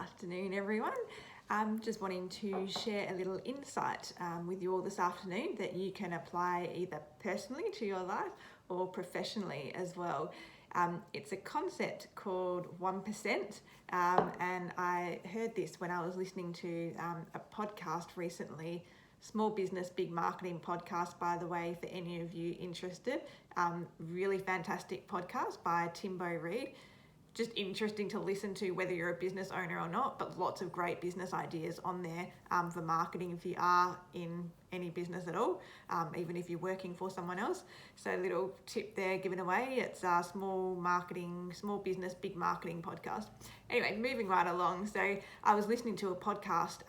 afternoon, everyone. I'm just wanting to share a little insight with you all this afternoon that you can apply either personally to your life or professionally as well. It's a concept called 1%, and I heard this when I was listening to a podcast recently. Small Business, Big Marketing podcast, by the way, for any of you interested. Really fantastic podcast by Timbo Reid. Just interesting to listen to whether you're a business owner or not, but lots of great business ideas on there for marketing if you are in any business at all, even if you're working for someone else. So a little tip there given away. It's a Small Business, Big Marketing podcast. Anyway, moving right along. So I was listening to a podcast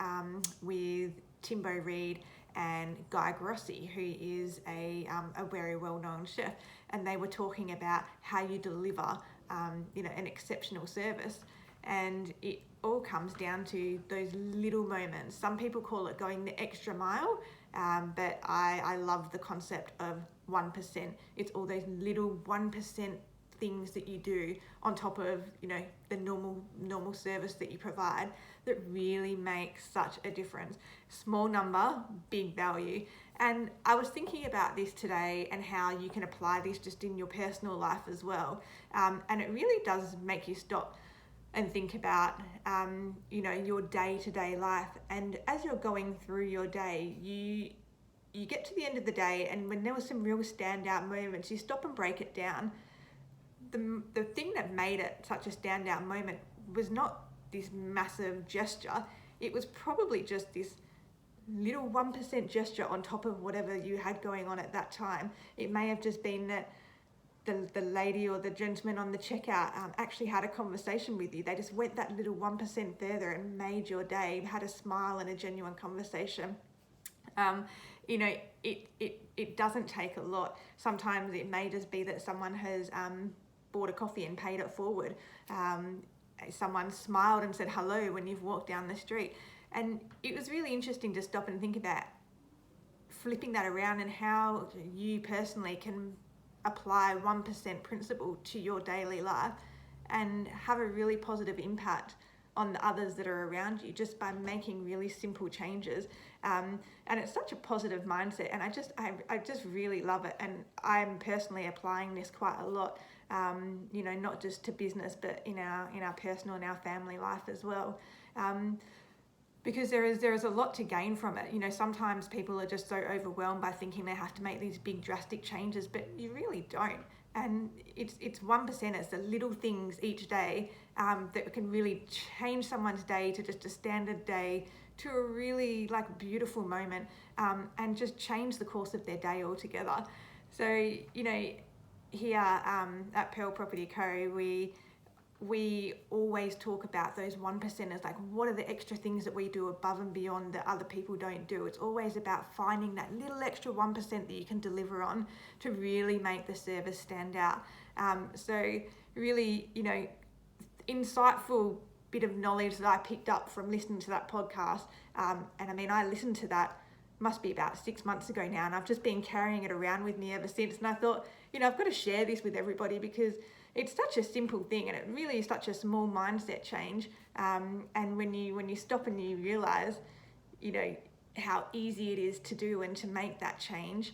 with Timbo Reid and Guy Grossi, who is a very well-known chef, and they were talking about how you deliver an exceptional service, and it all comes down to those little moments. Some people call it going the extra mile, but I love the concept of 1%. It's all those little 1% things that you do on top of the normal service that you provide that really makes such a difference. Small number, big value. And I was thinking about this today and how you can apply this just in your personal life as well. And it really does make you stop and think about your day-to-day life. And as you're going through your day, you get to the end of the day, and when there were some real standout moments, you stop and break it down. The thing that made it such a standout moment was not this massive gesture. It was probably just this little 1% gesture on top of whatever you had going on at that time. It may have just been that the lady or the gentleman on the checkout actually had a conversation with you. They just went that little 1% further and made your day, had a smile and a genuine conversation. It doesn't take a lot. Sometimes it may just be that someone has bought a coffee and paid it forward. Someone smiled and said hello when you've walked down the street. And it was really interesting to stop and think about flipping that around and how you personally can apply 1% principle to your daily life and have a really positive impact on the others that are around you just by making really simple changes. And it's such a positive mindset, and I just really love it. And I'm personally applying this quite a lot, not just to business, but in our personal and our family life as well. Because there is a lot to gain from it. Sometimes people are just so overwhelmed by thinking they have to make these big drastic changes, but you really don't. And it's 1%. It's the little things each day that can really change someone's day to just a standard day to a really beautiful moment, and just change the course of their day altogether. So here at Pearl Property Co, we always talk about those 1%ers, what are the extra things that we do above and beyond that other people don't do. It's always about finding that little extra 1% that you can deliver on to really make the service stand out. So really, insightful bit of knowledge that I picked up from listening to that podcast. And I listened to that must be about 6 months ago now, and I've just been carrying it around with me ever since. And I thought, I've got to share this with everybody because it's such a simple thing, and it really is such a small mindset change. And when you stop and you realize, how easy it is to do and to make that change,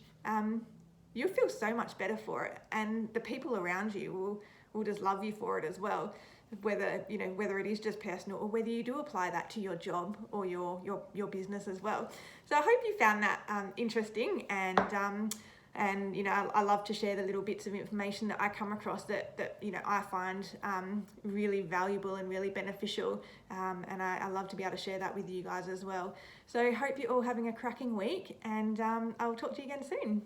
you'll feel so much better for it, and the people around you will just love you for it as well. Whether it is just personal or whether you do apply that to your job or your business as well. So I hope you found that interesting, and I love to share the little bits of information that I come across that I find really valuable and really beneficial, and I love to be able to share that with you guys as well. So I hope you're all having a cracking week, and I'll talk to you again soon.